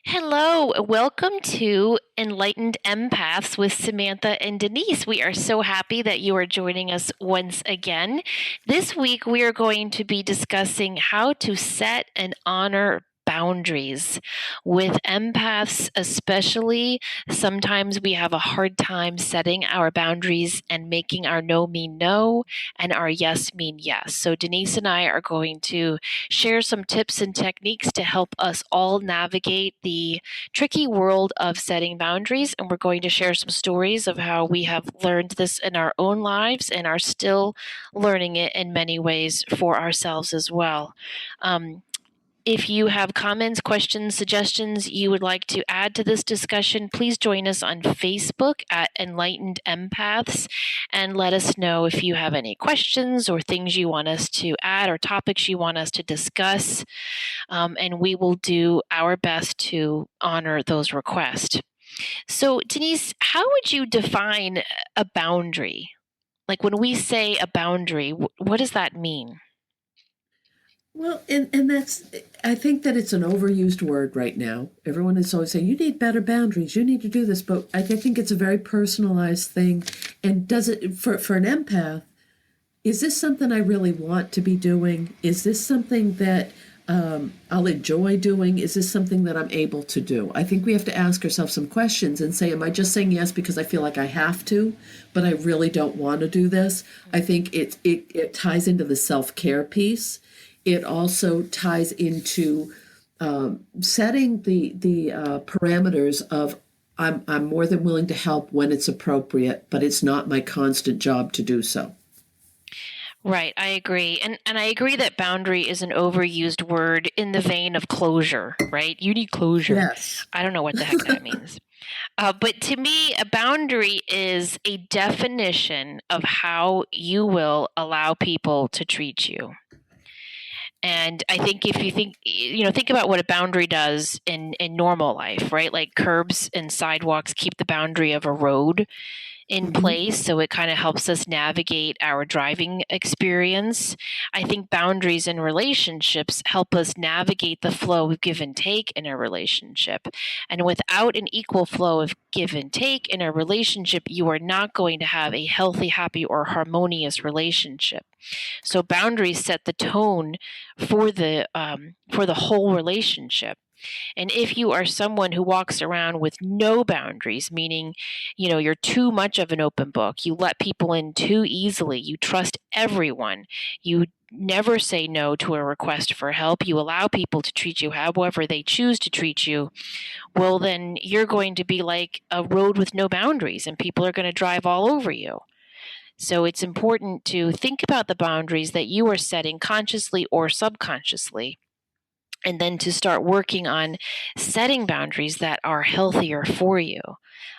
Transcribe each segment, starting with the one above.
Hello, welcome to Enlightened Empaths with Samantha and Denise. We are so happy that you are joining us once again. This week, we are going to be discussing how to set and honor boundaries. With empaths, especially, sometimes we have a hard time setting our boundaries and making our no mean no and our yes mean yes. So, Denise and I are going to share some tips and techniques to help us all navigate the tricky world of setting boundaries. And we're going to share some stories of how we have learned this in our own lives and are still learning it in many ways for ourselves as well. If you have comments, questions, suggestions you would like to add to this discussion, please join us on Facebook at Enlightened Empaths and let us know if you have any questions or things you want us to add or topics you want us to discuss. And we will do our best to honor those requests. So, Denise, how would you define a boundary? Like when we say a boundary, what does that mean? Well, and I think that it's an overused word right now. Everyone is always saying, you need better boundaries, you need to do this. But I think it's a very personalized thing. And does it, for an empath, is this something I really want to be doing? Is this something that I'll enjoy doing? Is this something that I'm able to do? I think we have to ask ourselves some questions and say, am I just saying yes because I feel like I have to, but I really don't want to do this? I think it ties into the self-care piece. It also ties into setting the parameters of I'm more than willing to help when it's appropriate, but it's not my constant job to do so. Right, I agree. And I agree that boundary is an overused word in the vein of closure, right? You need closure. Yes. I don't know what the heck that means. But to me, a boundary is a definition of how you will allow people to treat you. And I think if you think about what a boundary does in normal life, right? Like curbs and sidewalks keep the boundary of a road in Hmm. place, so it kind of helps us navigate our driving experience. I think boundaries in relationships help us navigate the flow of give and take in a relationship. And without an equal flow of give and take in a relationship, you are not going to have a healthy, happy, or harmonious relationship. So boundaries set the tone for the whole relationship. And if you are someone who walks around with no boundaries, meaning, you're too much of an open book, you let people in too easily, you trust everyone, you never say no to a request for help, you allow people to treat you however they choose to treat you, well, then you're going to be like a road with no boundaries and people are going to drive all over you. So it's important to think about the boundaries that you are setting consciously or subconsciously, and then to start working on setting boundaries that are healthier for you.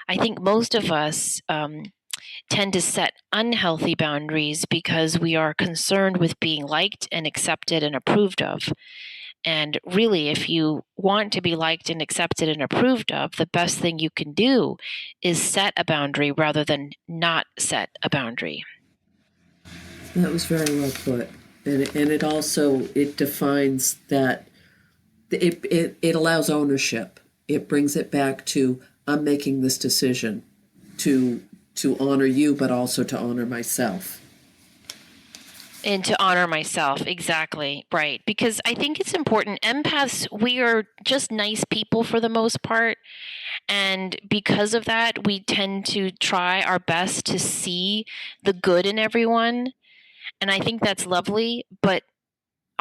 I think most of us tend to set unhealthy boundaries because we are concerned with being liked and accepted and approved of. And really, if you want to be liked and accepted and approved of, the best thing you can do is set a boundary rather than not set a boundary. That was very well put. And it also, it defines that it allows ownership. It brings it back to I'm making this decision to to honor you, but also to honor myself. And to honor myself, exactly, right. Because I think it's important. Empaths, we are just nice people for the most part. And because of that, we tend to try our best to see the good in everyone. And I think that's lovely. But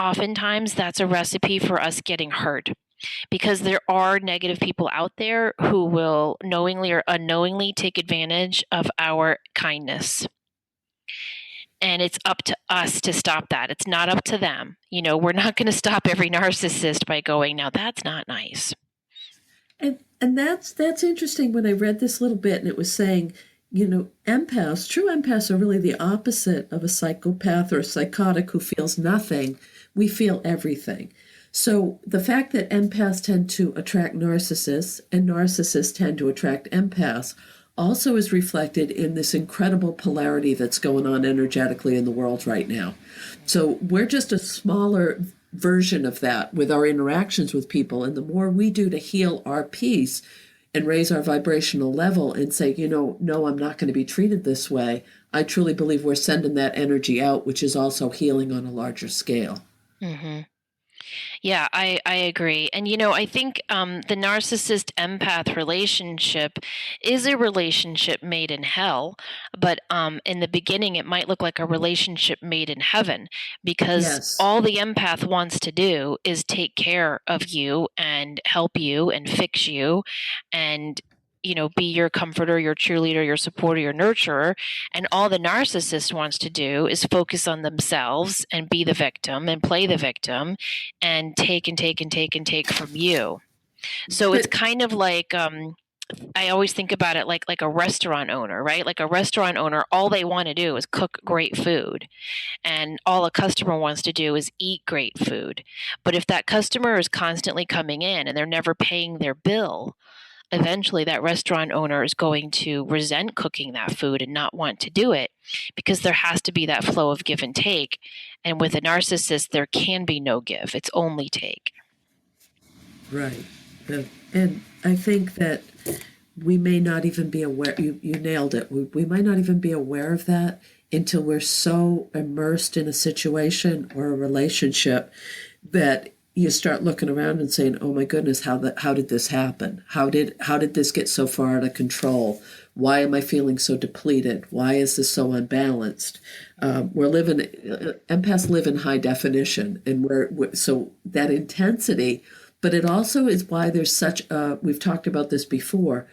oftentimes, that's a recipe for us getting hurt because there are negative people out there who will knowingly or unknowingly take advantage of our kindness. And it's up to us to stop that. It's not up to them. We're not going to stop every narcissist by going, now that's not nice. And that's interesting. When I read this little bit and it was saying, empaths, true empaths are really the opposite of a psychopath or a psychotic who feels nothing. We feel everything. So the fact that empaths tend to attract narcissists and narcissists tend to attract empaths also is reflected in this incredible polarity that's going on energetically in the world right now. So we're just a smaller version of that with our interactions with people. And the more we do to heal our peace and raise our vibrational level and say, no, I'm not going to be treated this way, I truly believe we're sending that energy out, which is also healing on a larger scale. Mm-hmm. Yeah, I agree. And, I think the narcissist empath relationship is a relationship made in hell. But in the beginning, it might look like a relationship made in heaven, because Yes. all the empath wants to do is take care of you and help you and fix you and be your comforter, your cheerleader, your supporter, your nurturer. And all the narcissist wants to do is focus on themselves and be the victim and play the victim and take and take and take and take from you. So it's kind of like, I always think about it like a restaurant owner, right? Like a restaurant owner, all they want to do is cook great food. And all a customer wants to do is eat great food. But if that customer is constantly coming in and they're never paying their bill, eventually that restaurant owner is going to resent cooking that food and not want to do it, because there has to be that flow of give and take. And with a narcissist, there can be no give. It's only take. Right. And I think that we may not even be aware, you nailed it. We might not even be aware of that until we're so immersed in a situation or a relationship that you start looking around and saying, "Oh my goodness, how did this happen? How did this get so far out of control? Why am I feeling so depleted? Why is this so unbalanced?" Empaths live in high definition, and so that intensity. But it also is why there's such we've talked about this before,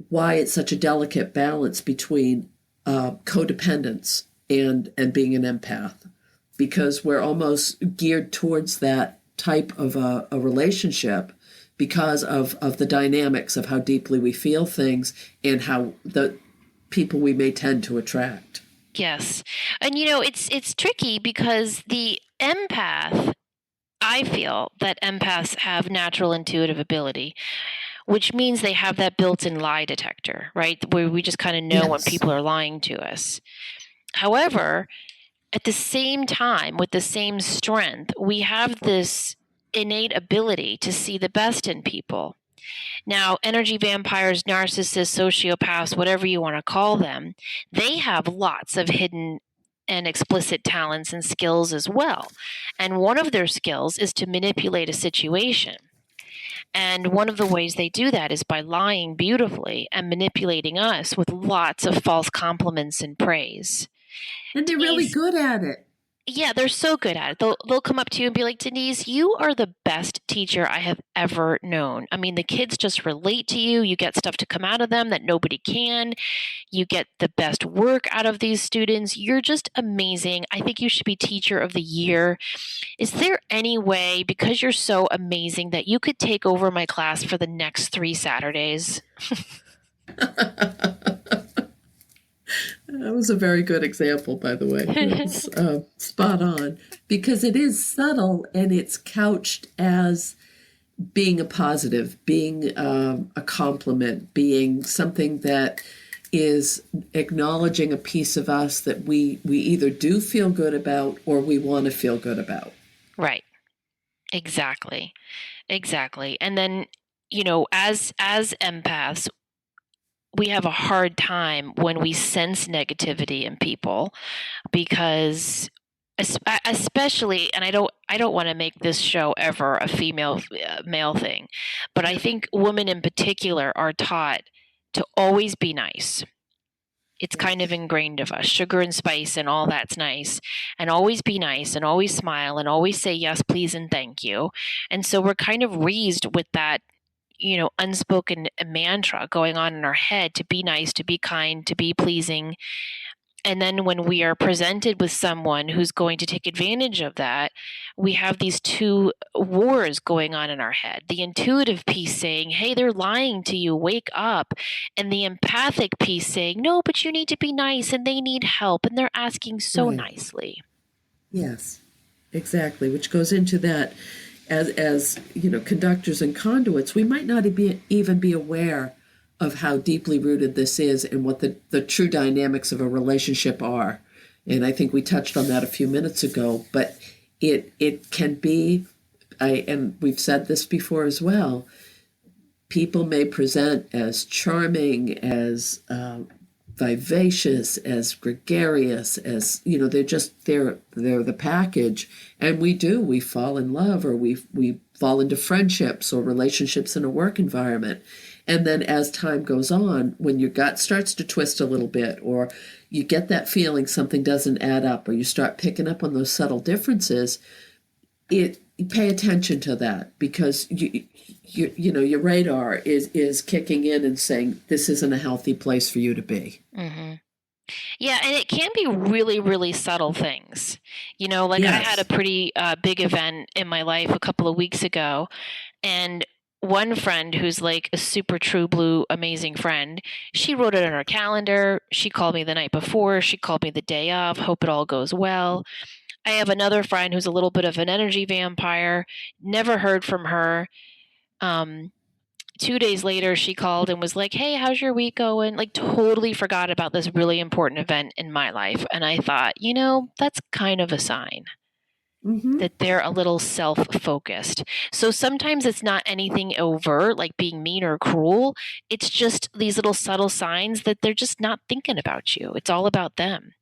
why it's such a delicate balance between codependence and being an empath, because we're almost geared towards that type of a relationship because of the dynamics of how deeply we feel things and how the people we may tend to attract. Yes. And it's tricky because the empath, I feel that empaths have natural intuitive ability, which means they have that built-in lie detector, right? Where we just kind of know when people are lying to us. However, at the same time, with the same strength, we have this innate ability to see the best in people. Now, energy vampires, narcissists, sociopaths, whatever you want to call them, they have lots of hidden and explicit talents and skills as well. And one of their skills is to manipulate a situation. And one of the ways they do that is by lying beautifully and manipulating us with lots of false compliments and praise. And they're really good at it. Yeah, they're so good at it. They'll come up to you and be like, "Denise, you are the best teacher I have ever known. I mean, the kids just relate to you. You get stuff to come out of them that nobody can. You get the best work out of these students. You're just amazing. I think you should be teacher of the year. Is there any way, because you're so amazing, that you could take over my class for the next 3 Saturdays?" That was a very good example, by the way. It's spot on, because it is subtle and it's couched as being a positive, being a compliment, being something that is acknowledging a piece of us that we either do feel good about or we want to feel good about. Right. Exactly. And then, as empaths, we have a hard time when we sense negativity in people, because especially, and I don't want to make this show ever a female male thing, but I think women in particular are taught to always be nice. It's kind of ingrained of us, sugar and spice and all that's nice, and always be nice and always smile and always say yes, please, and thank you. And so we're kind of raised with that unspoken mantra going on in our head to be nice, to be kind, to be pleasing. And then when we are presented with someone who's going to take advantage of that, we have these two wars going on in our head. The intuitive piece saying, "Hey, they're lying to you, wake up." And the empathic piece saying, "No, but you need to be nice and they need help and they're asking so nicely." Yes, exactly. Which goes into that as conductors and conduits, we might not even be aware of how deeply rooted this is and what the true dynamics of a relationship are. And I think we touched on that a few minutes ago, but it can be and we've said this before as well, people may present as charming, as vivacious, as gregarious, as they're the package, and we fall in love, or we fall into friendships or relationships in a work environment, and then as time goes on, when your gut starts to twist a little bit, or you get that feeling something doesn't add up, or you start picking up on those subtle differences, you pay attention to that, because your radar is kicking in and saying this isn't a healthy place for you to be. Mm-hmm. Yeah, and it can be really, really subtle things. Like I had a pretty big event in my life a couple of weeks ago, and one friend who's like a super true blue, amazing friend, she wrote it on her calendar. She called me the night before. She called me the day of. Hope it all goes well. I have another friend who's a little bit of an energy vampire. Never heard from her. 2 days later, she called and was like, "Hey, how's your week going?" Like, totally forgot about this really important event in my life. And I thought, that's kind of a sign that they're a little self-focused. So sometimes it's not anything overt, like being mean or cruel. It's just these little subtle signs that they're just not thinking about you. It's all about them.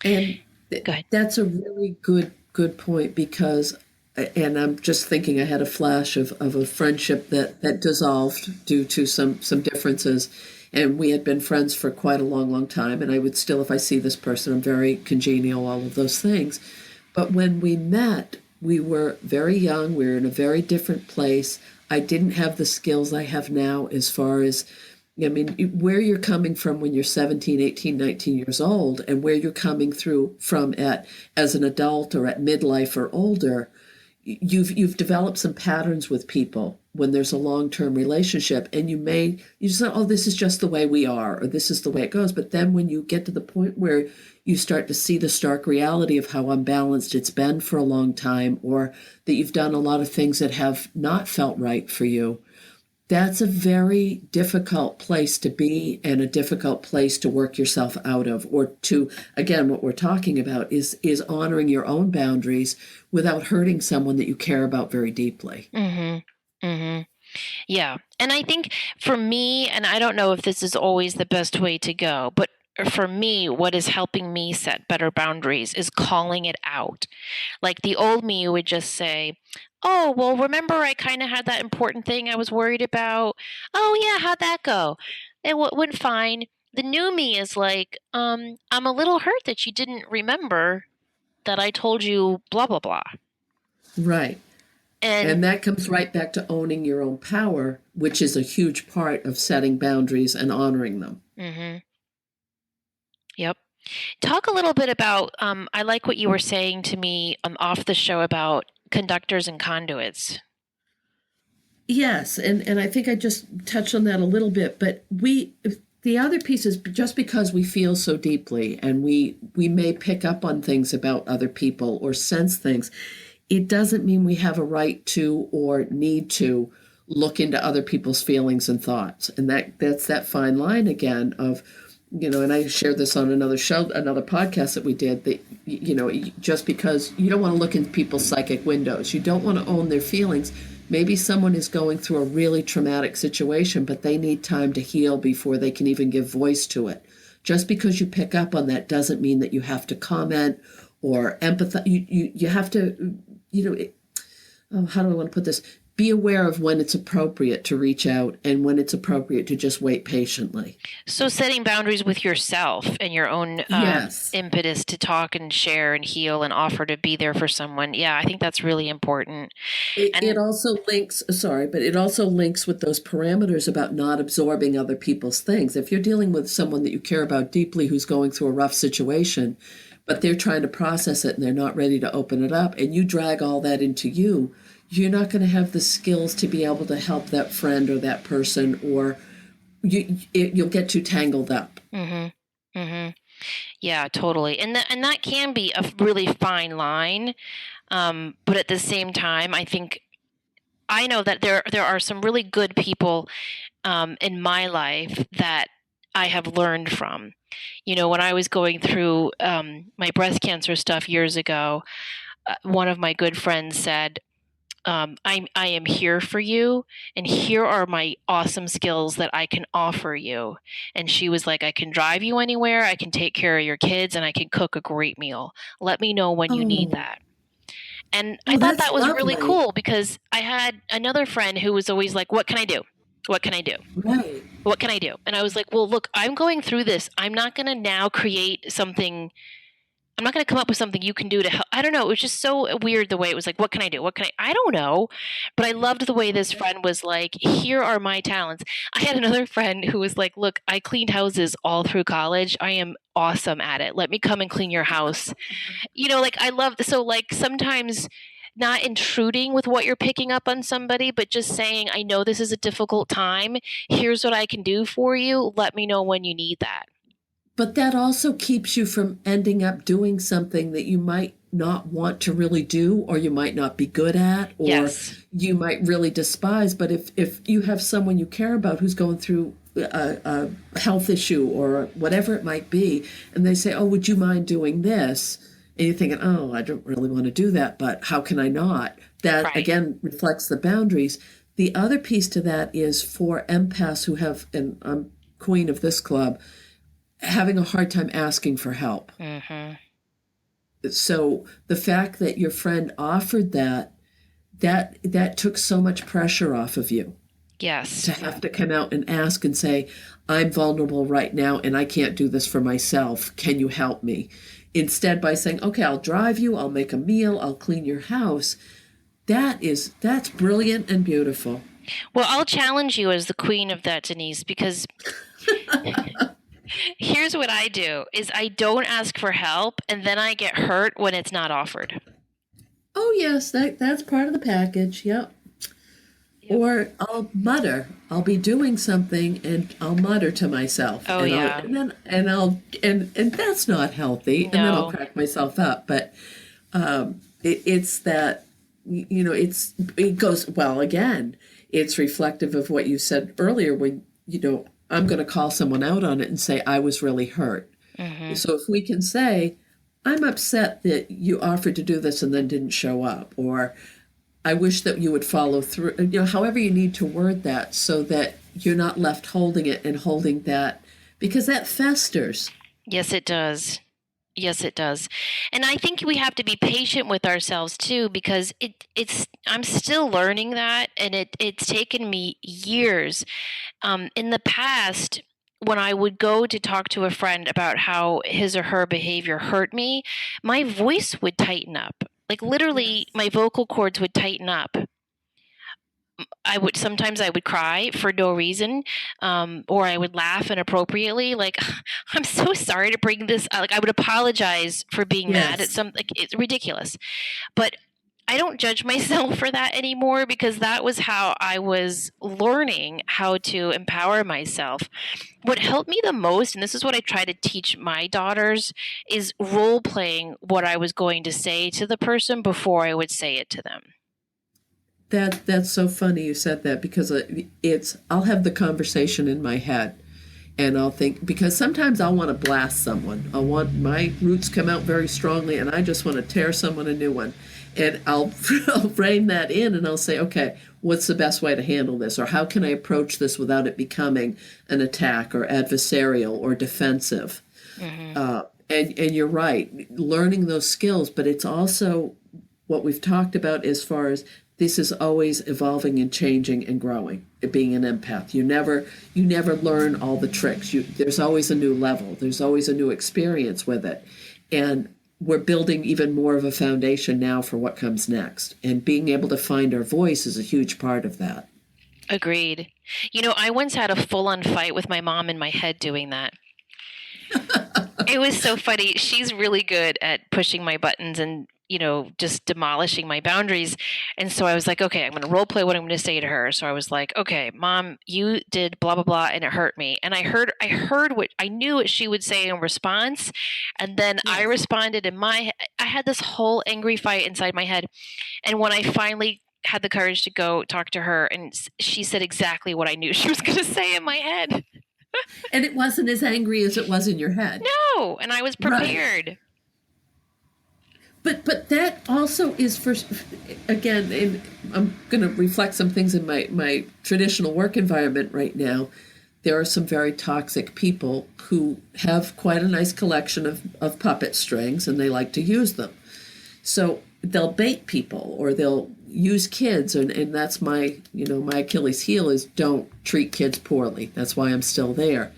And that's a really good point, because, and I'm just thinking, I had a flash of a friendship that dissolved due to some differences, and we had been friends for quite a long time, and I would still, if I see this person, I'm very congenial, all of those things. But when we met, we were very young, we were in a very different place. I didn't have the skills I have now, as far as, where you're coming from when you're 17, 18, 19 years old, and where you're coming through from as an adult or at midlife or older, you've developed some patterns with people when there's a long-term relationship, and you say, oh, this is just the way we are, or this is the way it goes. But then when you get to the point where you start to see the stark reality of how unbalanced it's been for a long time, or that you've done a lot of things that have not felt right for you, that's a very difficult place to be, and a difficult place to work yourself out of, or to, again, what we're talking about is honoring your own boundaries without hurting someone that you care about very deeply. Mm-hmm. Mm-hmm. Yeah. And I think for me, and I don't know if this is always the best way to go, but for me, what is helping me set better boundaries is calling it out. Like the old me would just say, "Oh, well, remember I kind of had that important thing I was worried about? Oh, yeah, how'd that go?" It went fine. The new me is like, I'm a little hurt that you didn't remember that I told you blah, blah, blah. Right. And that comes right back to owning your own power, which is a huge part of setting boundaries and honoring them. Mm-hmm. Yep. Talk a little bit about, I like what you were saying to me off the show about conductors and conduits. Yes, and I think I just touched on that a little bit, but the other piece is, just because we feel so deeply, and we may pick up on things about other people or sense things, it doesn't mean we have a right to or need to look into other people's feelings and thoughts. And that's that fine line again of, and I shared this on another show, another podcast that we did, that, just because you don't want to look into people's psychic windows, you don't want to own their feelings. Maybe someone is going through a really traumatic situation, but they need time to heal before they can even give voice to it. Just because you pick up on that doesn't mean that you have to comment or empathize. You have to, how do I want to put this? Be aware of when it's appropriate to reach out and when it's appropriate to just wait patiently. So setting boundaries with yourself and your own yes. impetus to talk and share and heal and offer to be there for someone. Yeah, I think that's really important. It also links, but it also links with those parameters about not absorbing other people's things. If you're dealing with someone that you care about deeply who's going through a rough situation, but they're trying to process it and they're not ready to open it up, and you drag all that into you, you're not going to have the skills to be able to help that friend or that person, or you'll get too tangled up. Mm-hmm. Mm-hmm. Yeah, totally. And that can be a really fine line. But at the same time, I know that there are some really good people in my life that I have learned from. When I was going through my breast cancer stuff years ago, one of my good friends said, I am here for you, and here are my awesome skills that I can offer you. And she was like, I can drive you anywhere, I can take care of your kids, and I can cook a great meal. Let me know when you need Oh, that. And I oh, thought that's that was really lovely. cool because I had another friend who was always like, what can I do? What can I do? Right. What can I do? And I was like, well, look, I'm going through this. I'm not going to now create something. I'm not going to come up with something you can do to help. I don't know. It was just so weird the way it was like, what can I do? What can I don't know. But I loved the way this friend was like, here are my talents. I had another friend who was like, look, I cleaned houses all through college. I am awesome at it. Let me come and clean your house. Like I love, so like sometimes not intruding with what you're picking up on somebody, but just saying, I know this is a difficult time. Here's what I can do for you. Let me know when you need that. But that also keeps you from ending up doing something that you might not want to really do, or you might not be good at, or Yes. you might really despise. But if you have someone you care about who's going through a health issue or whatever it might be, and they say, oh, would you mind doing this? And you're thinking, oh, I don't really want to do that, but how can I not? That Right. again reflects the boundaries. The other piece to that is for empaths who have, and I'm queen of this club, having a hard time asking for help. Mm-hmm. So the fact that your friend offered that took so much pressure off of you Yes. to have to come out and ask and say, I'm vulnerable right now and I can't do this for myself. Can you help me? Instead, by saying, okay, I'll drive you, I'll make a meal, I'll clean your house. That's brilliant and beautiful. Well, I'll challenge you as the queen of that, Denise, because here's what I do is I don't ask for help and then I get hurt when it's not offered. Oh yes, that's part of the package. Yep. Yep. Or I'll mutter. I'll be doing something and I'll mutter to myself, Oh and I'll yeah. and then and I'll and that's not healthy. And then I'll No. crack myself up. But it's that it goes well again. It's reflective of what you said earlier when I'm going to call someone out on it and say I was really hurt. Mm-hmm. So if we can say I'm upset that you offered to do this and then didn't show up, or I wish that you would follow through, however you need to word that so that you're not left holding it and holding that because that festers. Yes, it does. Yes, it does. And I think we have to be patient with ourselves too because it's I'm still learning that and it's taken me years. In the past, when I would go to talk to a friend about how his or her behavior hurt me, my voice would tighten up. Like Yes. literally my vocal cords would tighten up. I would cry for no reason, or I would laugh inappropriately. Like, I'm so sorry to bring this. Like, I would apologize for being mad at Yes. some. Like, it's ridiculous, but I don't judge myself for that anymore because that was how I was learning how to empower myself. What helped me the most, and this is what I try to teach my daughters, is role playing what I was going to say to the person before I would say it to them. That's so funny you said that because it's I'll have the conversation in my head and I'll think because sometimes I'll want to blast someone. I want my roots come out very strongly and I just want to tear someone a new one. And I'll I'll rein that in and I'll say, okay, what's the best way to handle this? Or how can I approach this without it becoming an attack or adversarial or defensive? Mm-hmm. And you're right, learning those skills, but it's also what we've talked about as far as this is always evolving and changing and growing. Being an empath, you never learn all the tricks. There's always a new level. There's always a new experience with it, and we're building even more of a foundation now for what comes next. And being able to find our voice is a huge part of that. Agreed. I once had a full on fight with my mom in my head doing that. It was so funny. She's really good at pushing my buttons and, just demolishing my boundaries. And so I was like, okay, I'm going to role play what I'm going to say to her. So I was like, okay, mom, you did blah, blah, blah, and it hurt me. And I heard what I knew what she would say in response. And then I Yes. responded I had this whole angry fight inside my head. And when I finally had the courage to go talk to her, and she said exactly what I knew she was going to say in my head. And it wasn't as angry as it was in your head. No, and I was Right. prepared. but that also is for, again, and I'm going to reflect some things in my traditional work environment right now. There are some very toxic people who have quite a nice collection of puppet strings, and they like to use them. So they'll bait people, or they'll use kids, and that's my Achilles heel is don't treat kids poorly. That's why I'm still there.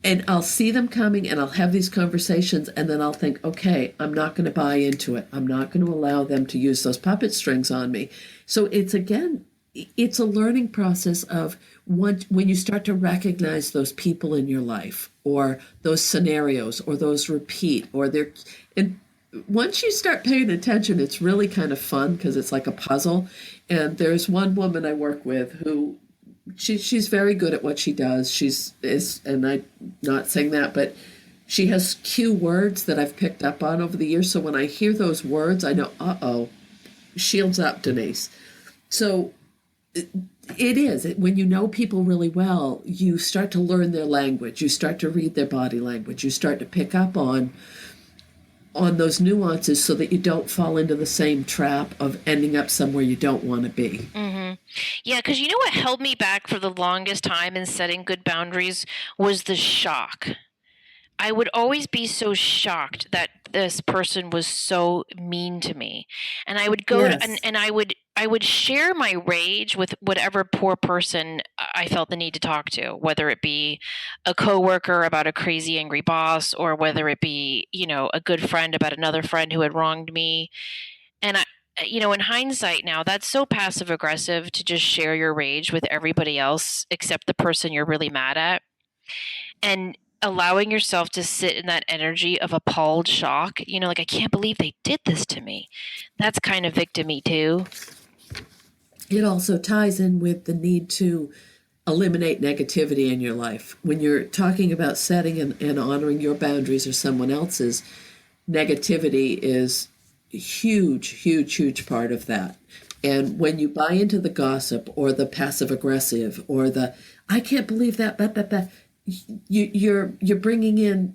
And I'll see them coming, and I'll have these conversations, and then I'll think, okay, I'm not going to buy into it. I'm not going to allow them to use those puppet strings on me. So it's a learning process of when you start to recognize those people in your life, or those scenarios, or those repeat, or they're, and once you start paying attention, it's really kind of fun because it's like a puzzle. And there's one woman I work with who she's very good at what she does. And I'm not saying that, but she has cue words that I've picked up on over the years. So when I hear those words, I know, shields up, Denise. So it is. When you know people really well, you start to learn their language. You start to read their body language. You start to pick up on those nuances so that you don't fall into the same trap of ending up somewhere you don't want to be. Mm-hmm. Yeah, because you know what held me back for the longest time in setting good boundaries was the shock. I would always be so shocked that this person was so mean to me. And I would go to, and I would share my rage with whatever poor person I felt the need to talk to, whether it be a coworker about a crazy angry boss, or whether it be, a good friend about another friend who had wronged me. And in hindsight now, that's so passive aggressive to just share your rage with everybody else except the person you're really mad at. And allowing yourself to sit in that energy of appalled shock, like, I can't believe they did this to me. That's kind of victim-y too. It also ties in with the need to eliminate negativity in your life. When you're talking about setting and honoring your boundaries or someone else's, negativity is a huge part of that. And when you buy into the gossip, or the passive aggressive, or the I can't believe that, you're bringing in,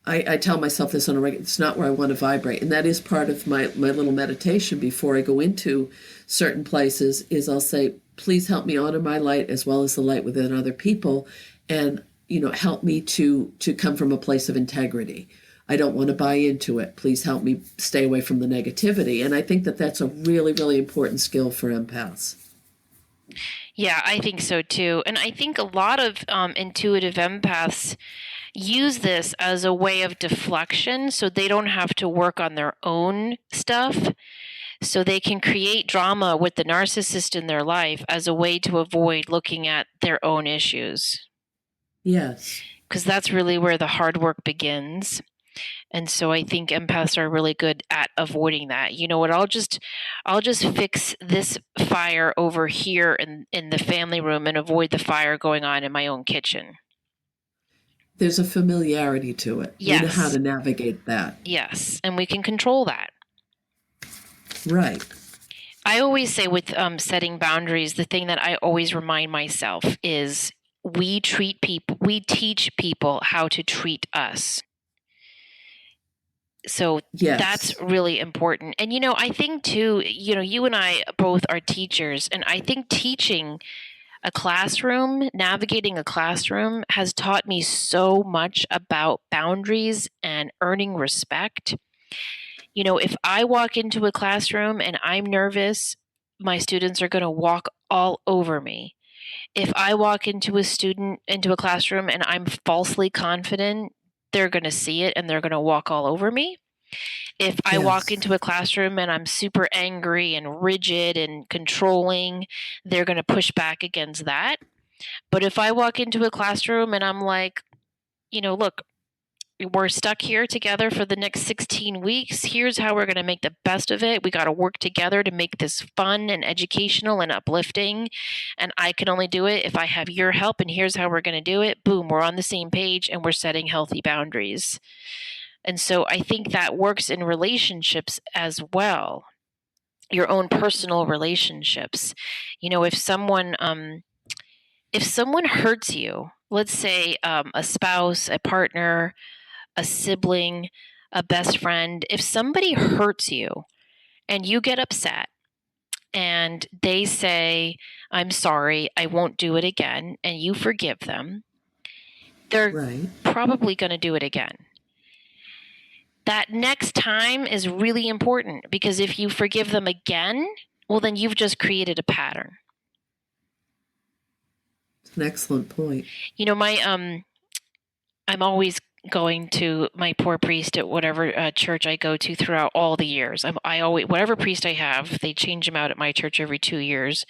I tell myself this on a regular, it's not where I want to vibrate. And that is part of my little meditation before I go into certain places, is I'll say, please help me honor my light as well as the light within other people. And, help me to come from a place of integrity. I don't want to buy into it. Please help me stay away from the negativity. And I think that that's a really, really important skill for empaths. Yeah, I think so too. And I think a lot of intuitive empaths use this as a way of deflection, so they don't have to work on their own stuff. So they can create drama with the narcissist in their life as a way to avoid looking at their own issues. Yes. Because that's really where the hard work begins. And so I think empaths are really good at avoiding that. You know what? I'll just fix this fire over here in the family room and avoid the fire going on in my own kitchen. There's a familiarity to it. Yes. You know how to navigate that. Yes, and we can control that. Right. I always say with setting boundaries, the thing that I always remind myself is we teach people how to treat us. So yes. That's really important. And, I think too, you and I both are teachers, and I think teaching a classroom, navigating a classroom, has taught me so much about boundaries and earning respect. If I walk into a classroom and I'm nervous, my students are going to walk all over me. If I walk into a classroom and I'm falsely confident, they're going to see it and they're going to walk all over me. If I walk into a classroom and I'm super angry and rigid and controlling, they're going to push back against that. But if I walk into a classroom and I'm like, look, we're stuck here together for the next 16 weeks. Here's how we're going to make the best of it. We got to work together to make this fun and educational and uplifting. And I can only do it if I have your help. And here's how we're going to do it. Boom, we're on the same page and we're setting healthy boundaries. And so I think that works in relationships as well. Your own personal relationships. If someone hurts you, let's say a spouse, a partner, a sibling, a best friend, if somebody hurts you and you get upset and they say, I'm sorry, I won't do it again, and you forgive them, they're Right. probably going to do it again. That next time is really important, because if you forgive them again, well, then you've just created a pattern. It's an excellent point. You know, I'm always going to my poor priest at whatever church I go to throughout all the years. I always, whatever priest I have, they change them out at my church every 2 years.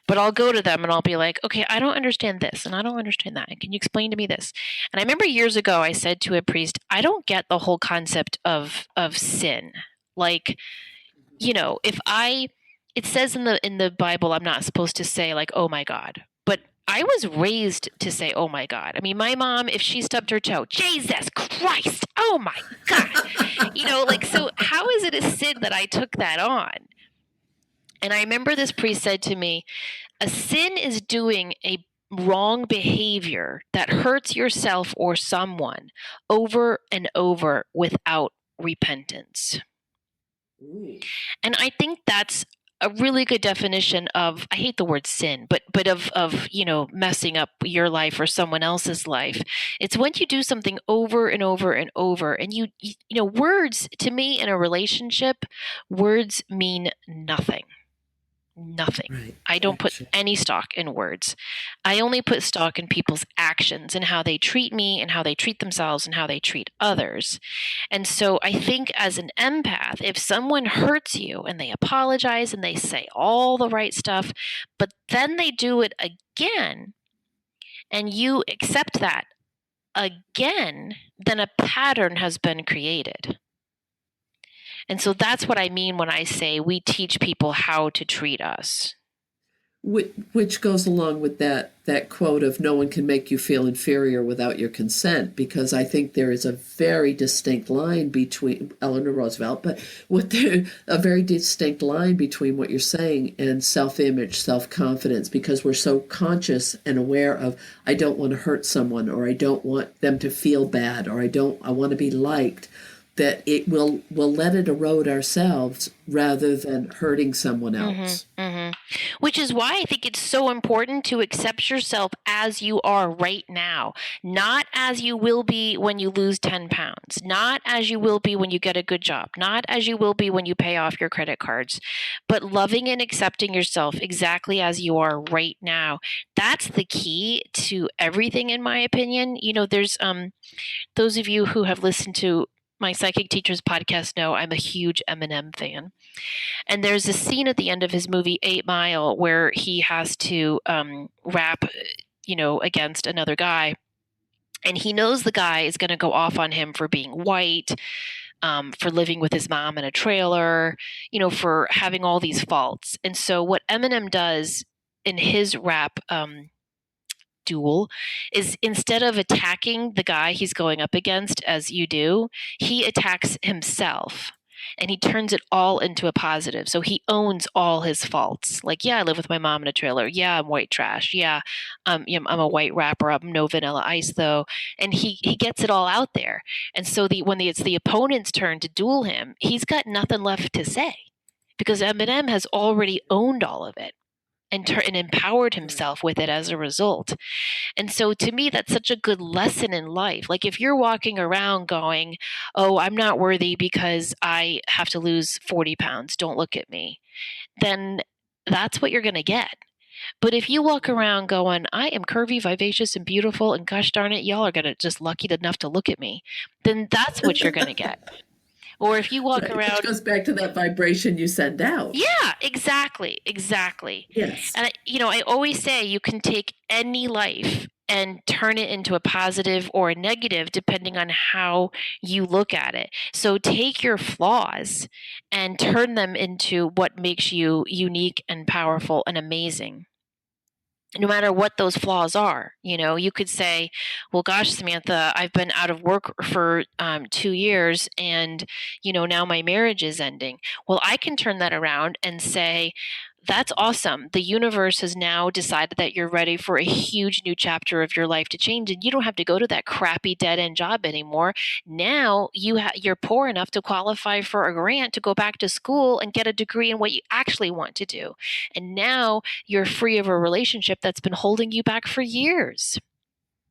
But I'll go to them and I'll be like, okay, I don't understand this and I don't understand that. And can you explain to me this? And I remember years ago I said to a priest, I don't get the whole concept of sin. Like, you know, it says in the Bible I'm not supposed to say like, oh my God. But I was raised to say, oh my God. I mean, my mom, if she stubbed her toe, Jesus Christ, oh my God. You know, like, so how is it a sin that I took that on? And I remember this priest said to me, a sin is doing a wrong behavior that hurts yourself or someone over and over without repentance. Ooh. And I think that's a really good definition of, I hate the word sin, but of you know, messing up your life or someone else's life. It's when you do something over and over and over, and you know, words, to me, in a relationship, words mean nothing. Nothing. Right. I don't put Actually. any stock in words. I only put stock in people's actions and how they treat me and how they treat themselves and how they treat others. And so I think as an empath, if someone hurts you and they apologize and they say all the right stuff, but then they do it again and you accept that again, then a pattern has been created. And so that's what I mean when I say we teach people how to treat us. Which goes along with that quote of no one can make you feel inferior without your consent, because I think there is a very distinct line between Eleanor Roosevelt, but a very distinct line between what you're saying and self-image, self-confidence, because we're so conscious and aware of, I don't want to hurt someone, or I don't want them to feel bad, or I want to be liked, that it will let it erode ourselves rather than hurting someone else. Which is why I think it's so important to accept yourself as you are right now, not as you will be when you lose 10 pounds, not as you will be when you get a good job, not as you will be when you pay off your credit cards, but loving and accepting yourself exactly as you are right now. That's the key to everything, in my opinion. You know, there's those of you who have listened to my Psychic Teachers podcast know I'm a huge Eminem fan. And there's a scene at the end of his movie 8 Mile where he has to rap, you know, against another guy. And he knows the guy is going to go off on him for being white, for living with his mom in a trailer, you know, for having all these faults. And so what Eminem does in his rap duel is, instead of attacking the guy he's going up against as you do, he attacks himself and he turns it all into a positive. So he owns all his faults. Like, yeah, I live with my mom in a trailer. Yeah, I'm white trash. Yeah, you know, I'm a white rapper. I'm no Vanilla Ice though. And he gets it all out there. And so when it's the opponent's turn to duel him, he's got nothing left to say because Eminem has already owned all of it and empowered himself with it as a result. And so to me, that's such a good lesson in life. Like if you're walking around going, oh, I'm not worthy because I have to lose 40 pounds, don't look at me, then that's what you're going to get. But if you walk around going, I am curvy, vivacious, and beautiful, and gosh darn it, y'all are going to just lucky enough to look at me, then that's what you're going to get. Or if you walk around, it goes back to that vibration you send out. Yeah, exactly. Yes. And I always say you can take any life and turn it into a positive or a negative depending on how you look at it. So take your flaws and turn them into what makes you unique and powerful and amazing. No matter what those flaws are, you could say, well, gosh, Samantha, I've been out of work for 2 years and, now my marriage is ending. Well, I can turn that around and say, that's awesome. The universe has now decided that you're ready for a huge new chapter of your life to change, and you don't have to go to that crappy dead end job anymore. Now you're poor enough to qualify for a grant to go back to school and get a degree in what you actually want to do. And now you're free of a relationship that's been holding you back for years.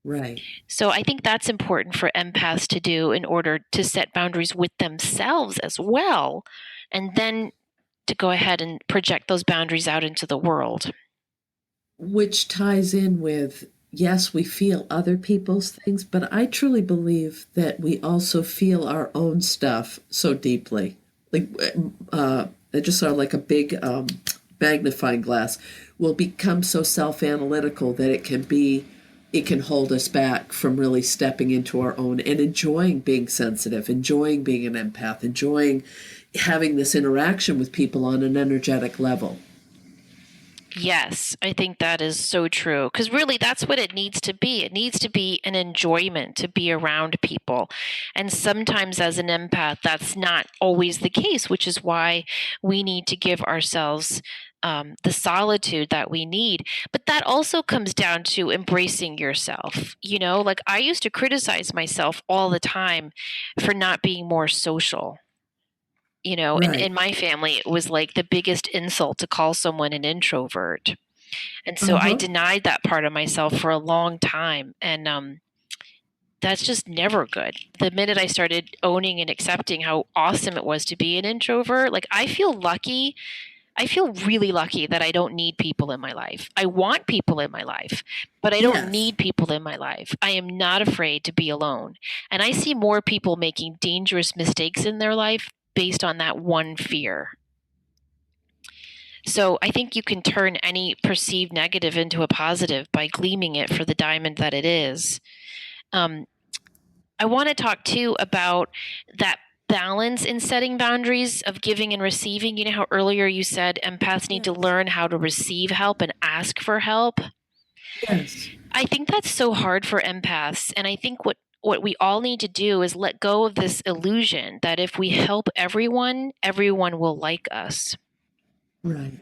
Right. So I think that's important for empaths to do in order to set boundaries with themselves as well, and then to go ahead and project those boundaries out into the world. Which ties in with, yes, we feel other people's things, but I truly believe that we also feel our own stuff so deeply. Like, it just sort of like a big magnifying glass will become so self-analytical that it can hold us back from really stepping into our own and enjoying being sensitive, enjoying being an empath, enjoying having this interaction with people on an energetic level. Yes, I think that is so true. Because really, that's what it needs to be. It needs to be an enjoyment to be around people. And sometimes, as an empath, that's not always the case, which is why we need to give ourselves the solitude that we need. But that also comes down to embracing yourself. Like I used to criticize myself all the time for not being more social. In Right. my family, it was like the biggest insult to call someone an introvert. And so I Uh-huh. denied that part of myself for a long time. And that's just never good. The minute I started owning and accepting how awesome it was to be an introvert, like I feel lucky. I feel really lucky that I don't need people in my life. I want people in my life, but I don't Yes. need people in my life. I am not afraid to be alone. And I see more people making dangerous mistakes in their life based on that one fear. So I think you can turn any perceived negative into a positive by gleaming it for the diamond that it is. Um, I want to talk too about that balance in setting boundaries of giving and receiving. You know how earlier you said empaths need to Yes. learn how to receive help and ask for help? Yes. I think that's so hard for empaths. And I think what we all need to do is let go of this illusion that if we help everyone, everyone will like us. Right.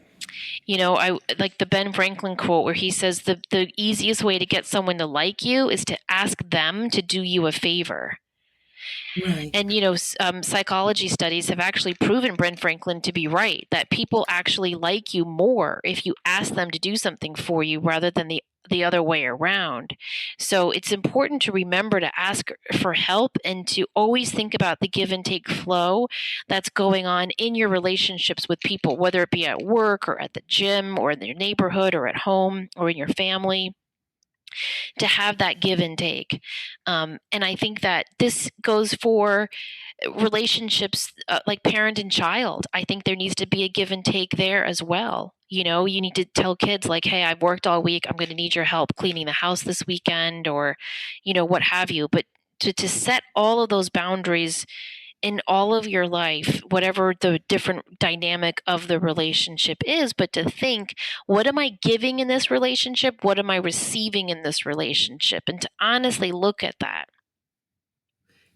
I like the Ben Franklin quote where he says the easiest way to get someone to like you is to ask them to do you a favor. Right. And psychology studies have actually proven Ben Franklin to be right, that people actually like you more if you ask them to do something for you rather than the other way around. So it's important to remember to ask for help and to always think about the give and take flow that's going on in your relationships with people, whether it be at work or at the gym or in your neighborhood or at home or in your family, to have that give and take. And I think that this goes for relationships like parent and child. I think there needs to be a give and take there as well. You need to tell kids, like, hey, I've worked all week. I'm going to need your help cleaning the house this weekend, or, what have you. But to set all of those boundaries in all of your life, whatever the different dynamic of the relationship is, but to think, what am I giving in this relationship? What am I receiving in this relationship? And to honestly look at that.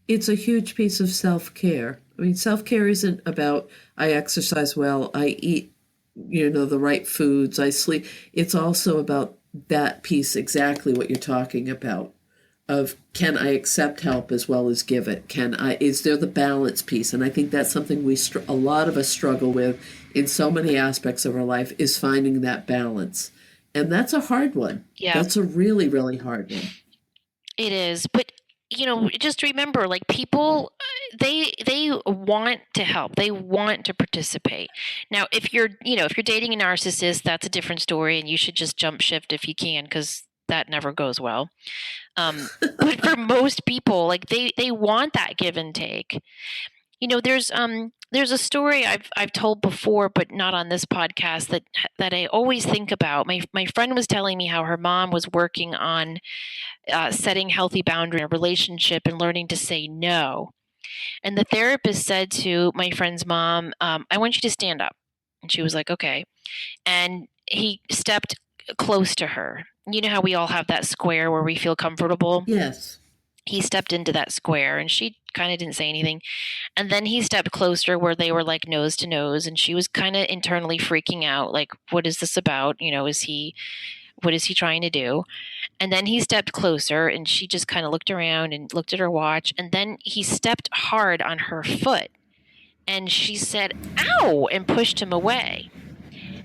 It's a huge piece of self-care. I mean, self-care isn't about I exercise well, I eat, the right foods, I sleep. It's also about that piece, exactly what you're talking about, of can I accept help as well as give it? Is there the balance piece? And I think that's something a lot of us struggle with in so many aspects of our life, is finding that balance. And that's a hard one. Yeah, That's a really, really hard one. it is. But just remember, like, people, they want to help, they want to participate. Now if you're dating a narcissist, that's a different story, and you should just jump shift if you can, because that never goes well. But for most people, like, they want that give and take. There's a story I've told before, but not on this podcast, that I always think about. My friend was telling me how her mom was working on setting healthy boundaries in a relationship and learning to say no. And the therapist said to my friend's mom, I want you to stand up. And she was like, okay. And he stepped close to her. You know how we all have that square where we feel comfortable? Yes. He stepped into that square and she kind of didn't say anything. And then he stepped closer where they were like nose to nose, and she was kind of internally freaking out, like, what is this about? What is he trying to do? And then he stepped closer and she just kind of looked around and looked at her watch. And then he stepped hard on her foot and she said, ow, and pushed him away.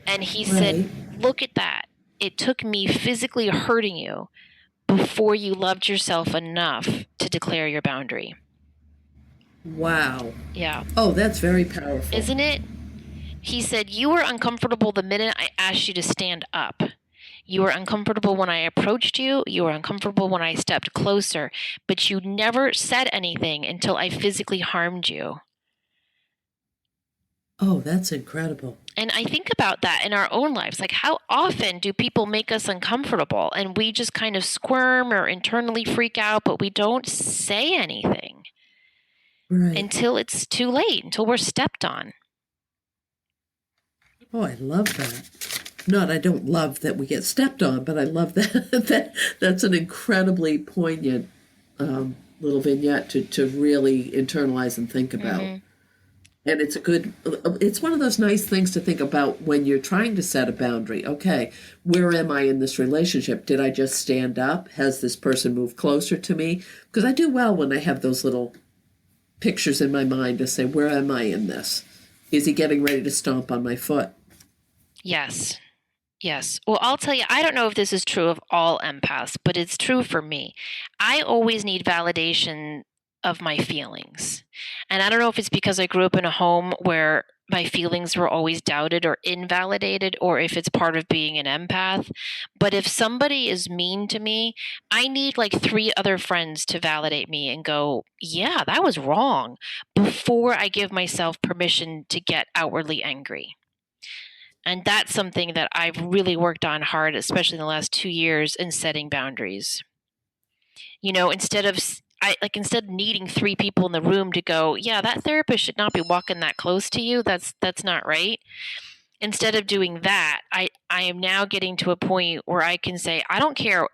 And he said, look at that. It took me physically hurting you before you loved yourself enough to declare your boundary. Wow. Yeah. Oh, that's very powerful. Isn't it? He said, you were uncomfortable the minute I asked you to stand up. You were uncomfortable when I approached you. You were uncomfortable when I stepped closer. But you never said anything until I physically harmed you. Oh, that's incredible. And I think about that in our own lives. Like, how often do people make us uncomfortable and we just kind of squirm or internally freak out, but we don't say anything until it's too late, until we're stepped on. Oh, I love that. I don't love that we get stepped on, but I love that. That's an incredibly poignant little vignette to really internalize and think about. Mm-hmm. And it's one of those nice things to think about when you're trying to set a boundary. Okay, where am I in this relationship? Did I just stand up? Has this person moved closer to me? Because I do well when I have those little pictures in my mind to say, where am I in this? Is he getting ready to stomp on my foot? Yes. Yes. Well, I'll tell you, I don't know if this is true of all empaths, but it's true for me. I always need validation of my feelings. And I don't know if it's because I grew up in a home where my feelings were always doubted or invalidated, or if it's part of being an empath. But if somebody is mean to me, I need like 3 other friends to validate me and go, yeah, that was wrong, before I give myself permission to get outwardly angry. And that's something that I've really worked on hard, especially in the last 2 years, in setting boundaries. Instead of needing 3 people in the room to go, yeah, that therapist should not be walking that close to you. That's not right. Instead of doing that, I am now getting to a point where I can say, I don't care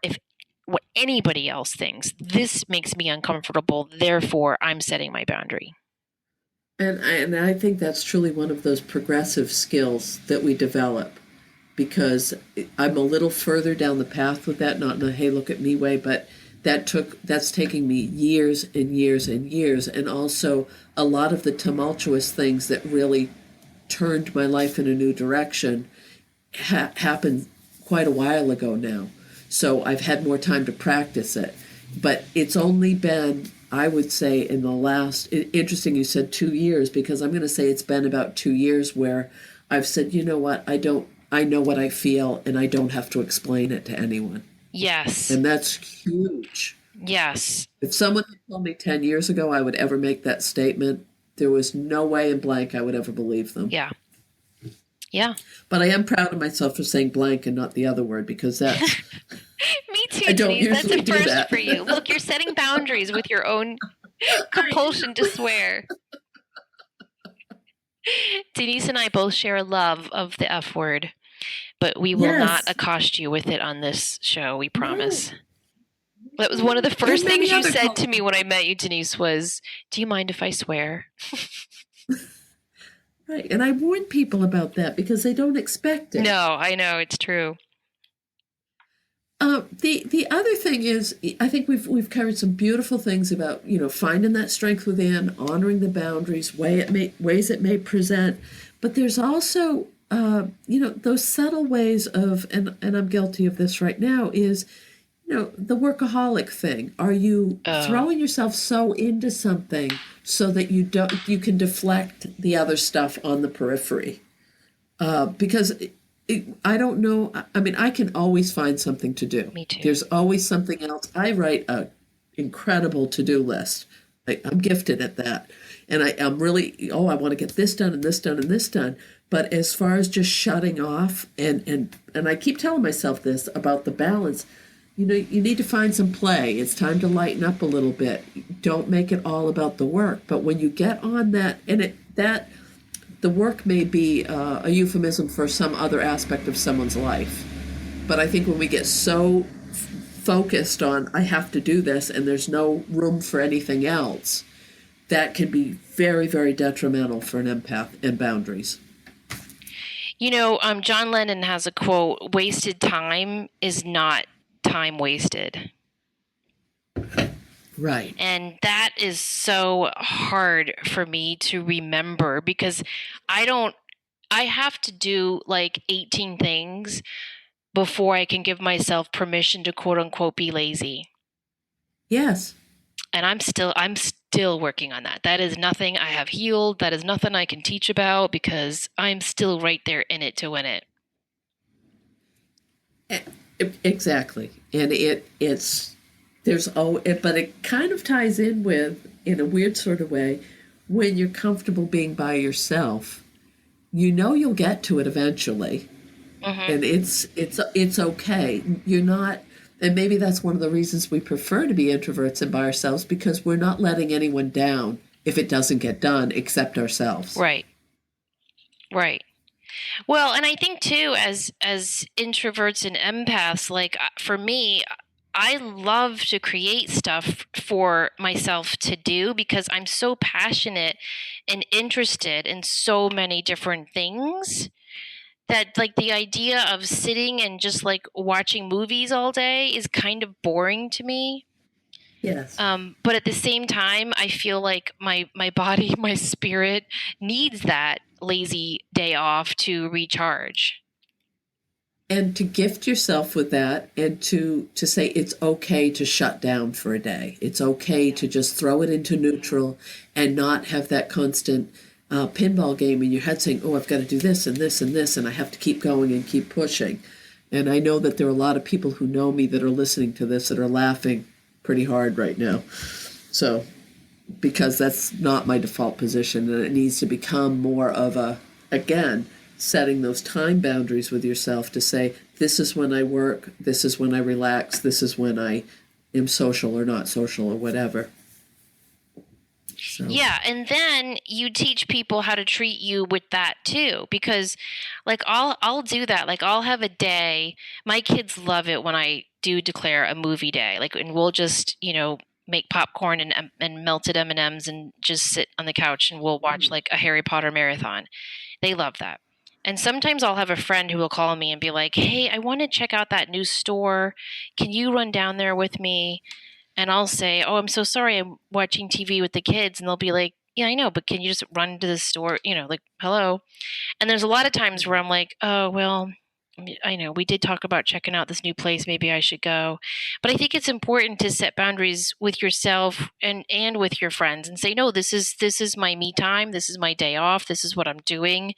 what anybody else thinks. This makes me uncomfortable. Therefore, I'm setting my boundary. And I think that's truly one of those progressive skills that we develop, because I'm a little further down the path with that, not in a hey, look at me way, but that's taking me years and years and years, and also a lot of the tumultuous things that really turned my life in a new direction happened quite a while ago now. So I've had more time to practice it. But it's only been, I would say, in the last, interesting you said 2 years, because I'm going to say it's been about 2 years where I've said, you know what, I know what I feel and I don't have to explain it to anyone. Yes. And that's huge. Yes. If someone had told me 10 years ago I would ever make that statement, there was no way in blank I would ever believe them. Yeah. Yeah. But I am proud of myself for saying blank and not the other word, because that... Me too, Denise. That's a first for you. Look, you're setting boundaries with your own compulsion to swear. Denise and I both share a love of the F word, but we will not accost you with it on this show, we promise. No. That was one of the first things you said to me when I met you, Denise, was, do you mind if I swear? Right, and I warn people about that because they don't expect it. No, I know, it's true. The other thing is, I think we've covered some beautiful things about, finding that strength within, honoring the boundaries, ways it may present, but there's also those subtle ways of, and I'm guilty of this right now, is the workaholic thing. Are you throwing yourself so into something so that you can deflect the other stuff on the periphery? Because I don't know. I mean, I can always find something to do. Me too. There's always something else. I write an incredible to-do list. I'm gifted at that. And I'm really, I want to get this done and this done and this done. But as far as just shutting off, and I keep telling myself this about the balance, you need to find some play. It's time to lighten up a little bit. Don't make it all about the work. But when you get on that, the work may be a euphemism for some other aspect of someone's life. But I think when we get so focused on, I have to do this and there's no room for anything else, that can be very, very detrimental for an empath and boundaries. John Lennon has a quote: "Wasted time is not time wasted." Right. And that is so hard for me to remember because I have to do like 18 things before I can give myself permission to quote unquote be lazy. Yes. And I'm still working on that. That is nothing I have healed. That is nothing I can teach about because I'm still right there in it to win it. Exactly. And but it kind of ties in with, in a weird sort of way, when you're comfortable being by yourself, you'll get to it eventually. Mm-hmm. And it's okay. You're not, and maybe that's one of the reasons we prefer to be introverts and by ourselves, because we're not letting anyone down if it doesn't get done except ourselves. Right. Well, and I think too, as introverts and empaths, like for me, I love to create stuff for myself to do because I'm so passionate and interested in so many different things that like the idea of sitting and just like watching movies all day is kind of boring to me. Yes. But at the same time, I feel like my body, my spirit needs that lazy day off to recharge. And to gift yourself with that, and to say it's okay to shut down for a day. It's okay to just throw it into neutral and not have that constant pinball game in your head saying, oh, I've got to do this and this and this, and I have to keep going and keep pushing. And I know that there are a lot of people who know me that are listening to this that are laughing pretty hard right now. So, because that's not my default position, and it needs to become more of a, again, setting those time boundaries with yourself to say, this is when I work, this is when I relax, this is when I am social or not social or whatever. So. Yeah, and then you teach people how to treat you with that too, because like I'll do that. Like I'll have a day. My kids love it when I do declare a movie day. Like, and we'll just make popcorn and melted M&Ms and just sit on the couch and we'll watch like a Harry Potter marathon. They love that. And sometimes I'll have a friend who will call me and be like, hey, I want to check out that new store. Can you run down there with me? And I'll say, oh, I'm so sorry, I'm watching TV with the kids. And they'll be like, yeah, I know, but can you just run to the store? Like, hello. And there's a lot of times where I'm like, oh, well, I know we did talk about checking out this new place. Maybe I should go. But I think it's important to set boundaries with yourself and with your friends and say, no, this is my me time. This is my day off. This is what I'm doing.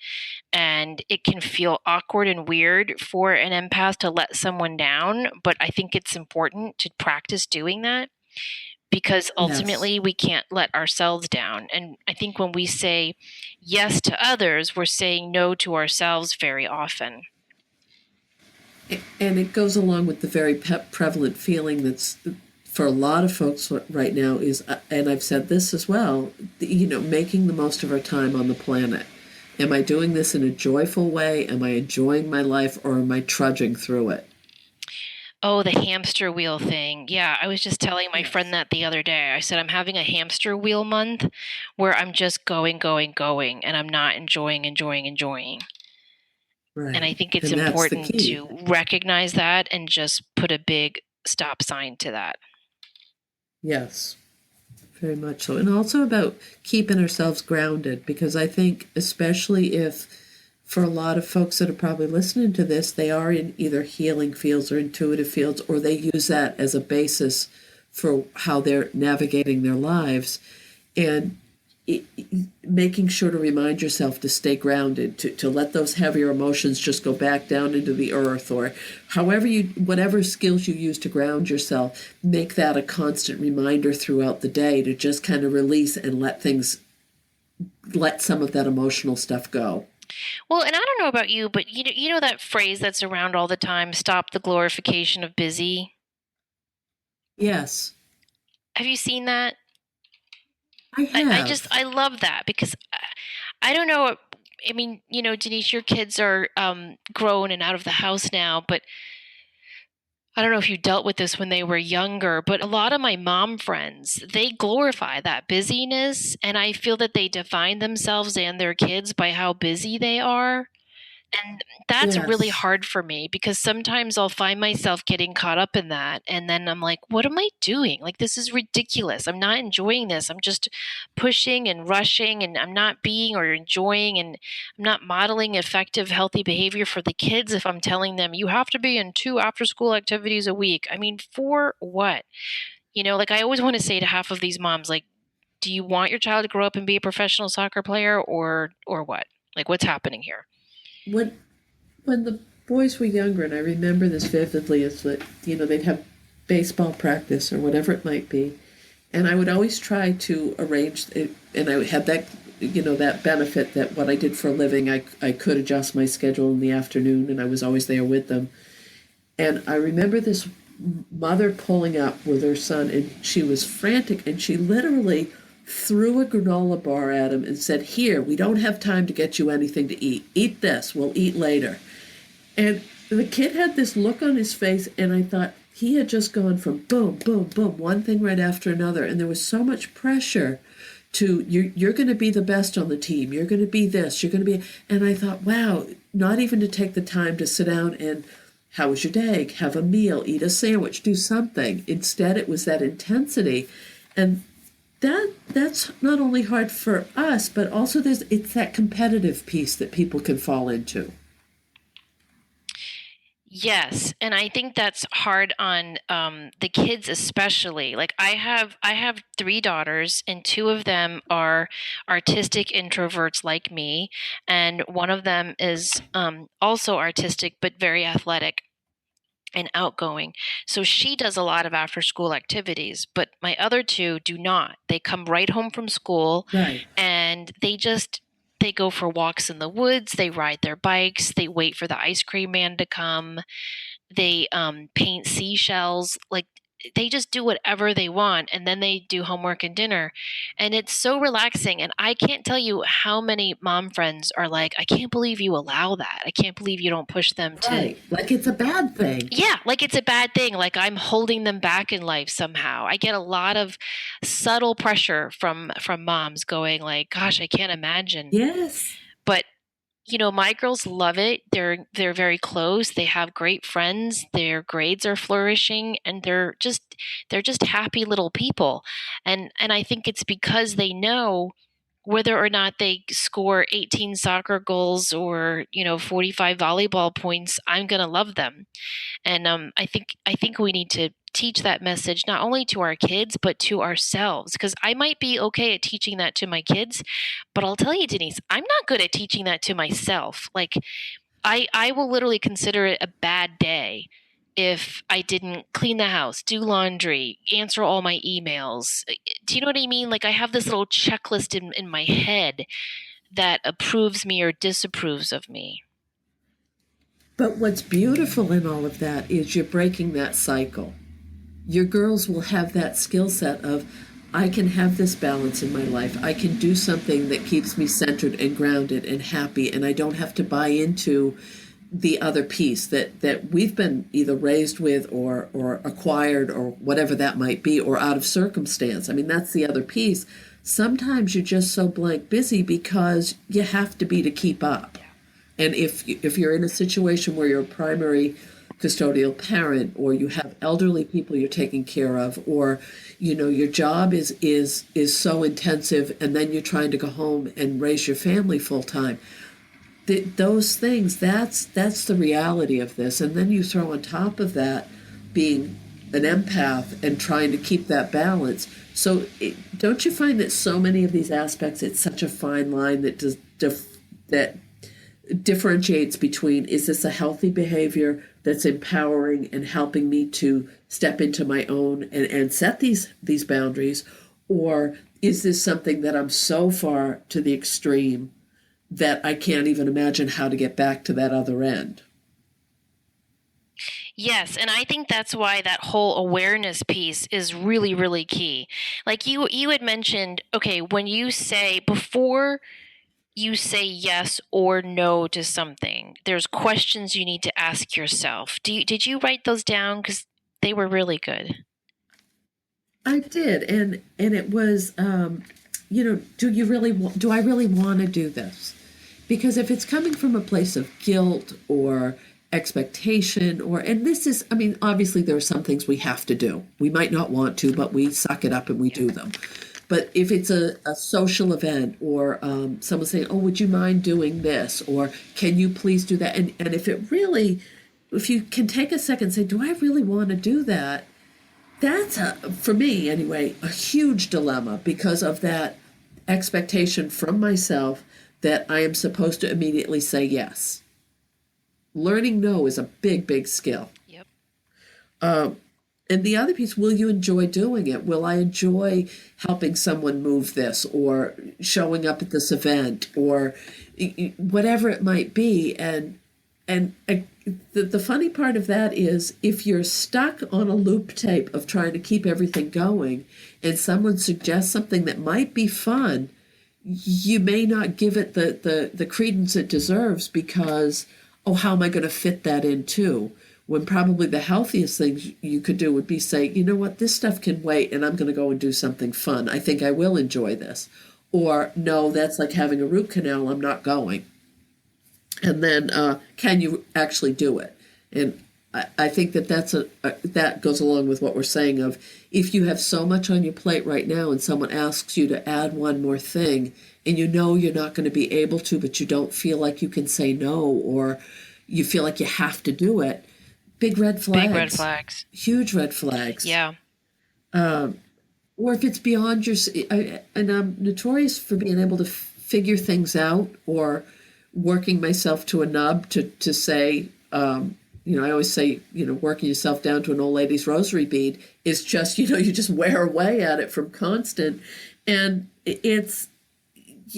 And it can feel awkward and weird for an empath to let someone down. But I think it's important to practice doing that because ultimately Yes. we can't let ourselves down. And I think when we say yes to others, we're saying no to ourselves very often. And it goes along with the very prevalent feeling that's for a lot of folks right now is, and I've said this as well, making the most of our time on the planet. Am I doing this in a joyful way? Am I enjoying my life, or am I trudging through it? Oh, the hamster wheel thing. Yeah, I was just telling my friend that the other day. I said I'm having a hamster wheel month where I'm just going, going, going, and I'm not enjoying. Right. And I think it's And that's the important key. to recognize that and just put a big stop sign to that. Yes, very much so. And also about keeping ourselves grounded, because I think, especially if for a lot of folks that are probably listening to this, they are in either healing fields or intuitive fields, or they use that as a basis for how they're navigating their lives. And making sure to remind yourself to stay grounded, to let those heavier emotions just go back down into the earth, or whatever skills you use to ground yourself, make that a constant reminder throughout the day to just kind of release and let some of that emotional stuff go. Well, and I don't know about you, but you know that phrase that's around all the time, stop the glorification of busy? Yes, Have you seen that? I I have. love that because I don't know. I mean, Denise, your kids are grown and out of the house now, but I don't know if you dealt with this when they were younger, but a lot of my mom friends, they glorify that busyness, and I feel that they define themselves and their kids by how busy they are. And that's really Yes. hard for me because sometimes I'll find myself getting caught up in that. And then I'm like, what am I doing? Like, this is ridiculous. I'm not enjoying this. I'm just pushing and rushing, and I'm not being or enjoying, and I'm not modeling effective, healthy behavior for the kids if I'm telling them, you have to be in 2 after-school activities a week. I mean, for what? Like I always want to say to half of these moms, like, do you want your child to grow up and be a professional soccer player or what? Like, what's happening here? When when the boys were younger, and I remember this vividly, is that they'd have baseball practice or whatever it might be, and I would always try to arrange it, and I had that that benefit that what I did for a living, I could adjust my schedule in the afternoon, and I was always there with them. And I remember this mother pulling up with her son, and she was frantic, and she literally threw a granola bar at him and said, "Here, we don't have time to get you anything to eat. Eat this, we'll eat later." And the kid had this look on his face, and I thought he had just gone from boom, boom, boom, one thing right after another. And there was so much pressure to you're going to be the best on the team. You're going to be this. You're going to be. And I thought, wow, not even to take the time to sit down and how was your day? Have a meal, eat a sandwich, do something. Instead, it was that intensity, and that's not only hard for us, but also it's that competitive piece that people can fall into. Yes, and I think that's hard on the kids especially. Like I have 3 daughters, and 2 of them are artistic introverts like me, and one of them is also artistic but very athletic and outgoing. So she does a lot of after school activities, but my other 2 do not. They come right home from school, Right. and they go for walks in the woods, they ride their bikes, they wait for the ice cream man to come, they paint seashells. Like they just do whatever they want, and then they do homework and dinner, and it's so relaxing. And I can't tell you how many mom friends are like, I can't believe you allow that. I can't believe you don't push them to. Right. Like it's a bad thing. Yeah, like it's a bad thing, like I'm holding them back in life somehow. I get a lot of subtle pressure from moms going like, gosh, I can't imagine. Yes. But my girls love it. They're very close. They have great friends. Their grades are flourishing, and they're just happy little people. And I think it's because they know whether or not they score 18 soccer goals or 45 volleyball points, I'm going to love them. And I think we need to teach that message not only to our kids but to ourselves, because I might be okay at teaching that to my kids, but I'll tell you, Denise, I'm not good at teaching that to myself. Like I will literally consider it a bad day if I didn't clean the house, do laundry, answer all my emails. Do you know what I mean? Like I have this little checklist in my head that approves me or disapproves of me. But what's beautiful in all of that is you're breaking that cycle. Your girls will have that skill set of, I can have this balance in my life. I can do something that keeps me centered and grounded and happy, and I don't have to buy into the other piece that we've been either raised with or acquired or whatever that might be, or out of circumstance. I mean, that's the other piece. Sometimes you're just so blank busy because you have to be to keep up. And if you're in a situation where you're a primary custodial parent, or you have elderly people you're taking care of, or your job is so intensive, and then you're trying to go home and raise your family full time, those things, that's the reality of this. And then you throw on top of that being an empath and trying to keep that balance. So don't you find that so many of these aspects, it's such a fine line that differentiates between, is this a healthy behavior that's empowering and helping me to step into my own and set these boundaries, or is this something that I'm so far to the extreme that I can't even imagine how to get back to that other end? Yes, and I think that's why that whole awareness piece is really, really key. Like you had mentioned, okay, when you say before you say yes or no to something. There's questions you need to ask yourself. Did you write those down? Because they were really good. I did, and it was, do I really want to do this? Because if it's coming from a place of guilt or expectation, and this is, I mean, obviously there are some things we have to do. We might not want to, but we suck it up and we do them. But if it's a social event, or someone saying, "Oh, would you mind doing this?" or "Can you please do that?" And if you can take a second and say, "Do I really want to do that?" That's for me anyway, a huge dilemma because of that expectation from myself that I am supposed to immediately say yes. Learning no is a big, big skill. Yep. And the other piece, will you enjoy doing it? Will I enjoy helping someone move this, or showing up at this event, or whatever it might be? And the funny part of that is, if you're stuck on a loop tape of trying to keep everything going and someone suggests something that might be fun, you may not give it the credence it deserves because, oh, how am I going to fit that in too? When probably the healthiest thing you could do would be say, you know what, this stuff can wait and I'm going to go and do something fun. I think I will enjoy this. Or, no, that's like having a root canal, I'm not going. And then, can you actually do it? And I think that goes along with what we're saying of, if you have so much on your plate right now and someone asks you to add one more thing and you know you're not going to be able to, but you don't feel like you can say no, or you feel like you have to do it, big red flags. Big red flags. Huge red flags. Yeah. Or if it's beyond and I'm notorious for being able to figure things out, or working myself to a nub to say, I always say, working yourself down to an old lady's rosary bead is just, you just wear away at it from constant. And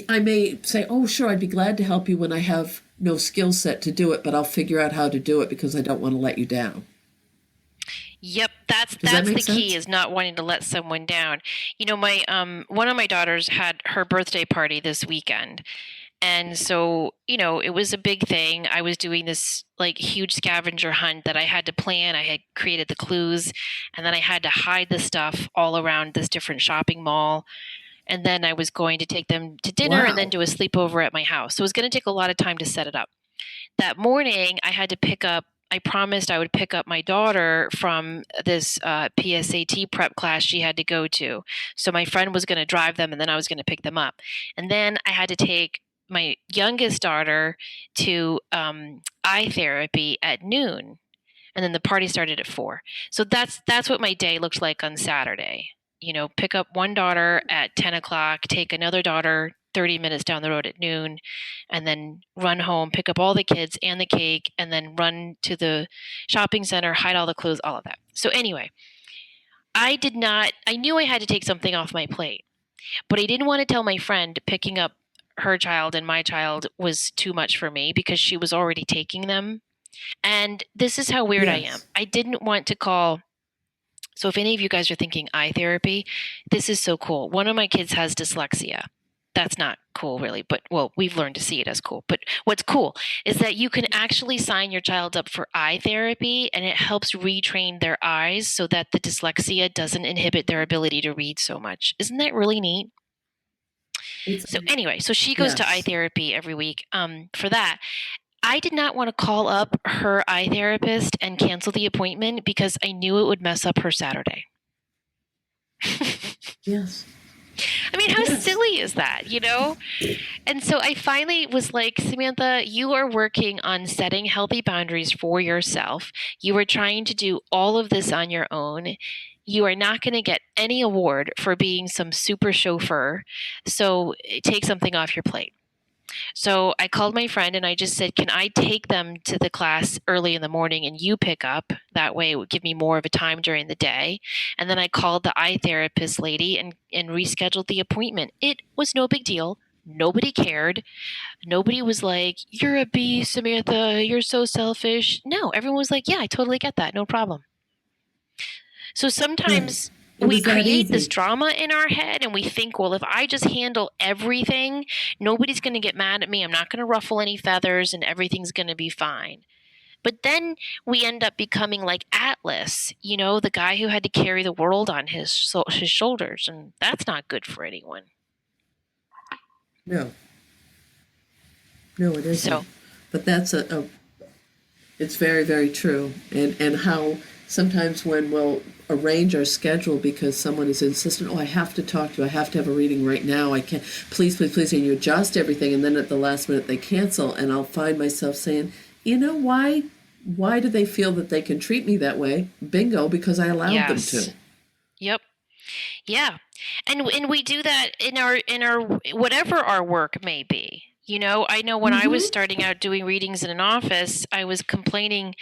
I may say, oh, sure, I'd be glad to help you when I have no skill set to do it, but I'll figure out how to do it because I don't want to let you down. Yep, that's that the make key, sense? is not wanting to let someone down. My one of my daughters had her birthday party this weekend. And so, it was a big thing. I was doing this like huge scavenger hunt that I had to plan. I had created the clues, and then I had to hide the stuff all around this different shopping mall. And then I was going to take them to dinner and then Wow. do a sleepover at my house. So it was going to take a lot of time to set it up. That morning, I promised I would pick up my daughter from this PSAT prep class she had to go to. So my friend was going to drive them, and then I was going to pick them up. And then I had to take my youngest daughter to eye therapy at noon, and then the party started at 4. So that's what my day looked like on Saturday. Pick up one daughter at 10 o'clock, take another daughter 30 minutes down the road at noon, and then run home, pick up all the kids and the cake, and then run to the shopping center, hide all the clothes, all of that. So anyway, I knew I had to take something off my plate, but I didn't want to tell my friend picking up her child and my child was too much for me because she was already taking them. And this is how weird I am. Yes. I didn't want to call. So if any of you guys are thinking eye therapy, this is so cool. One of my kids has dyslexia. That's not cool, really, but well, we've learned to see it as cool. But what's cool is that you can actually sign your child up for eye therapy, and it helps retrain their eyes so that the dyslexia doesn't inhibit their ability to read so much. Isn't that really neat? It's So anyway, so she goes to eye yes. therapy every week for that. I did not want to call up her eye therapist and cancel the appointment because I knew it would mess up her Saturday. Yes. I mean, how Yes. silly is that? And so I finally was like, Samantha, you are working on setting healthy boundaries for yourself. You are trying to do all of this on your own. You are not going to get any award for being some super chauffeur. So take something off your plate. So I called my friend and I just said, can I take them to the class early in the morning and you pick up? That way it would give me more of a time during the day. And then I called the eye therapist lady and rescheduled the appointment. It was no big deal. Nobody cared. Nobody was like, you're a bee, Samantha. You're so selfish. No, everyone was like, yeah, I totally get that. No problem. So sometimes Right. It we was that create this easy. drama in our head and we think, well, if I just handle everything, nobody's going to get mad at me. I'm not going to ruffle any feathers and everything's going to be fine. But then we end up becoming like Atlas, the guy who had to carry the world on his shoulders. And that's not good for anyone. No, no, it isn't. So, But that's it's very, very true. And how sometimes when we'll arrange our schedule because someone is insistent, oh, I have to talk to you, I have to have a reading right now, I can't, please, please, please, and you adjust everything, and then at the last minute they cancel, and I'll find myself saying, why? Why do they feel that they can treat me that way? Bingo, because I allowed them to. Yep. Yeah. And we do that in our whatever our work may be. I know when I was starting out doing readings in an office, I was complaining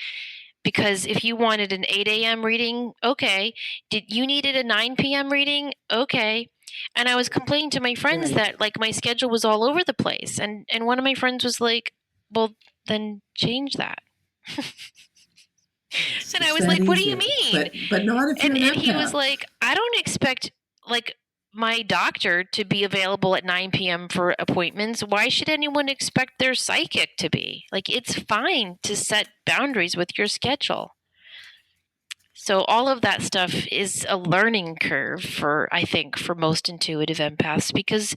because if you wanted an 8 a.m. reading, okay. Did you needed a 9 p.m. reading? Okay. And I was complaining to my friends that like my schedule was all over the place. And one of my friends was like, well, then change that. And I was like, what do you mean? But not if you're an and he empath. was like, I don't expect like my doctor to be available at 9 p.m. for appointments. Why should anyone expect their psychic to be? Like, it's fine to set boundaries with your schedule. So all of that stuff is a learning curve I think, for most intuitive empaths, because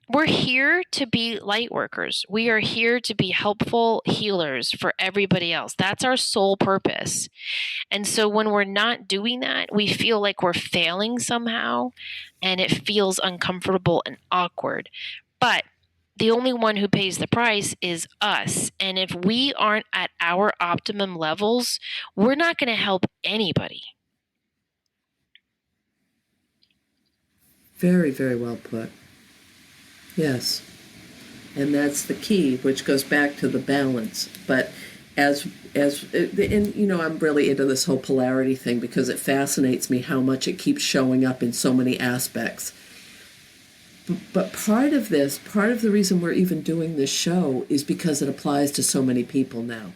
we're here to be light workers. We are here to be helpful healers for everybody else. That's our sole purpose. And so when we're not doing that, we feel like we're failing somehow, and it feels uncomfortable and awkward. But the only one who pays the price is us. And if we aren't at our optimum levels, we're not going to help anybody. Very, very well put. Yes. And that's the key, which goes back to the balance. But and I'm really into this whole polarity thing because it fascinates me how much it keeps showing up in so many aspects. But part of the reason we're even doing this show is because it applies to so many people now.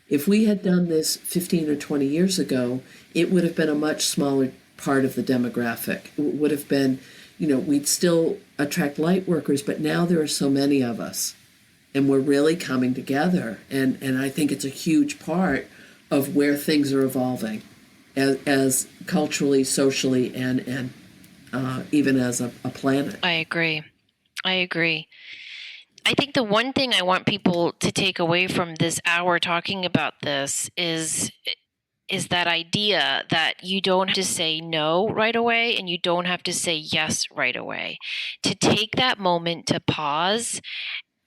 If we had done this 15 or 20 years ago, it would have been a much smaller part of the demographic. It would have been, we'd still attract light workers, but now there are so many of us, and we're really coming together. And I think it's a huge part of where things are evolving as culturally, socially, and even as a planet. I agree. I think the one thing I want people to take away from this hour talking about this is that idea that you don't have to say no right away and you don't have to say yes right away. To take that moment to pause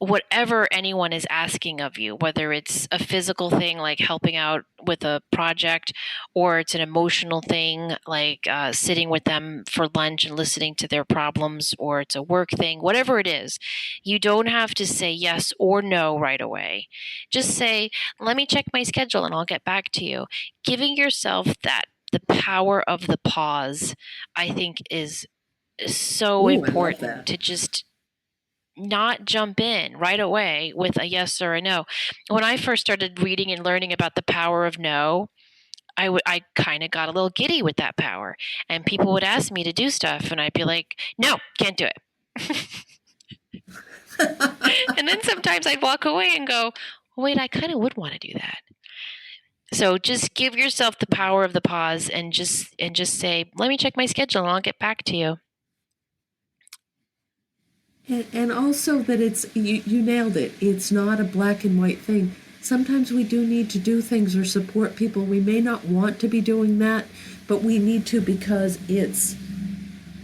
whatever anyone is asking of you, whether it's a physical thing like helping out with a project, or it's an emotional thing like sitting with them for lunch and listening to their problems, or it's a work thing, whatever it is, you don't have to say yes or no right away. Just say, let me check my schedule and I'll get back to you. Giving yourself the power of the pause, I think, is so important to just not jump in right away with a yes or a no. When I first started reading and learning about the power of no, I kind of got a little giddy with that power. And people would ask me to do stuff, and I'd be like, no, can't do it. And then sometimes I'd walk away and go, wait, I kind of would want to do that. So just give yourself the power of the pause and just say, let me check my schedule and I'll get back to you. And also that it's, you nailed it. It's not a black and white thing. Sometimes we do need to do things or support people. We may not want to be doing that, but we need to because it's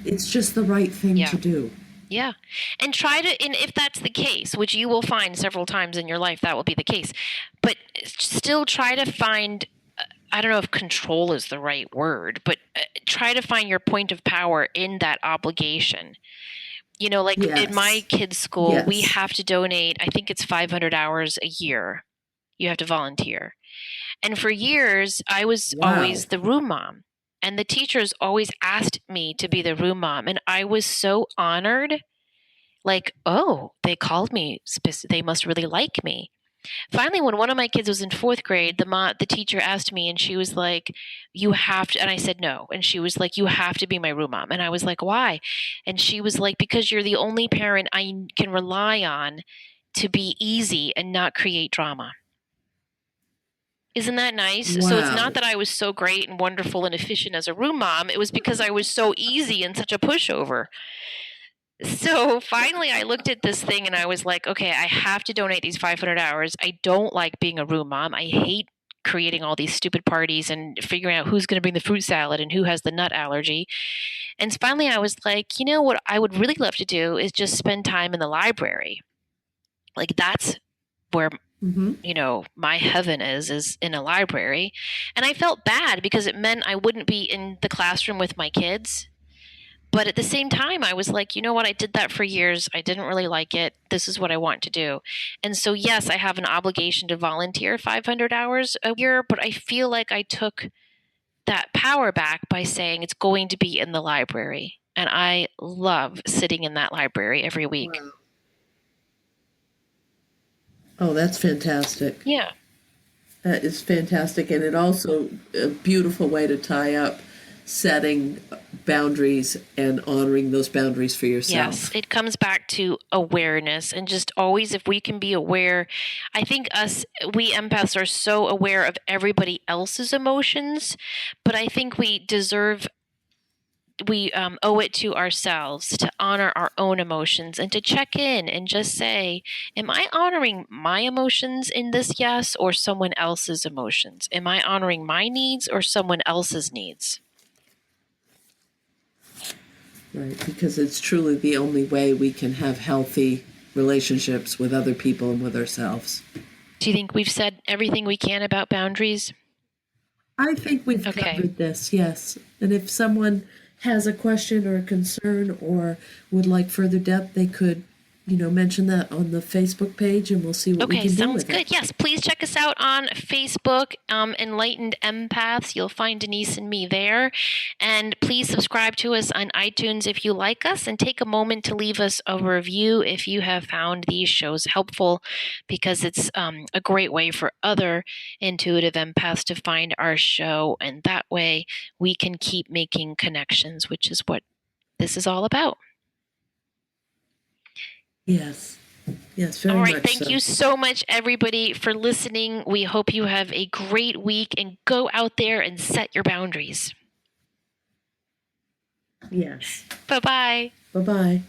just the right thing to do. Yeah. And if that's the case, which you will find several times in your life, that will be the case, but still try to find, I don't know if control is the right word, but try to find your point of power in that obligation. Like in my kids' school, we have to donate, I think it's 500 hours a year. You have to volunteer. And for years, I was always the room mom. And the teachers always asked me to be the room mom. And I was so honored. Like, oh, they called me. They must really like me. Finally, when one of my kids was in fourth grade, the teacher asked me, and she was like, "You have to," and I said no, and she was like, "You have to be my room mom," and I was like, "Why?" And she was like, "Because you're the only parent I can rely on to be easy and not create drama." Isn't that nice? So it's Wow. not that I was so great and wonderful and efficient as a room mom. It was because I was so easy and such a pushover. So finally, I looked at this thing and I was like, okay, I have to donate these 500 hours. I don't like being a room mom. I hate creating all these stupid parties and figuring out who's going to bring the fruit salad and who has the nut allergy. And finally, I was like, you know what I would really love to do is just spend time in the library. Like that's where my heaven is in a library. And I felt bad because it meant I wouldn't be in the classroom with my kids. But at the same time, I was like, you know what? I did that for years. I didn't really like it. This is what I want to do. And so, yes, I have an obligation to volunteer 500 hours a year, but I feel like I took that power back by saying it's going to be in the library. And I love sitting in that library every week. Wow. Oh, that's fantastic. Yeah. That is fantastic. And it also a beautiful way to tie up setting boundaries and honoring those boundaries for yourself. Yes, it comes back to awareness and just always if we can be aware. I think we empaths are so aware of everybody else's emotions, but I think we owe it to ourselves to honor our own emotions and to check in and just say, am I honoring my emotions in this yes or someone else's emotions? Am I honoring my needs or someone else's needs? Right, because it's truly the only way we can have healthy relationships with other people and with ourselves. Do you think we've said everything we can about boundaries? I think we've covered this, yes. And if someone has a question or a concern or would like further depth, they could, mention that on the Facebook page and we'll see what we can do with it. Okay, sounds good. Yes, please check us out on Facebook, Enlightened Empaths. You'll find Denise and me there. And please subscribe to us on iTunes if you like us and take a moment to leave us a review if you have found these shows helpful because it's a great way for other intuitive empaths to find our show. And that way we can keep making connections, which is what this is all about. Yes. Yes, very much. All right. Thank you so much, everybody, for listening. We hope you have a great week and go out there and set your boundaries. Yes. Bye-bye. Bye-bye.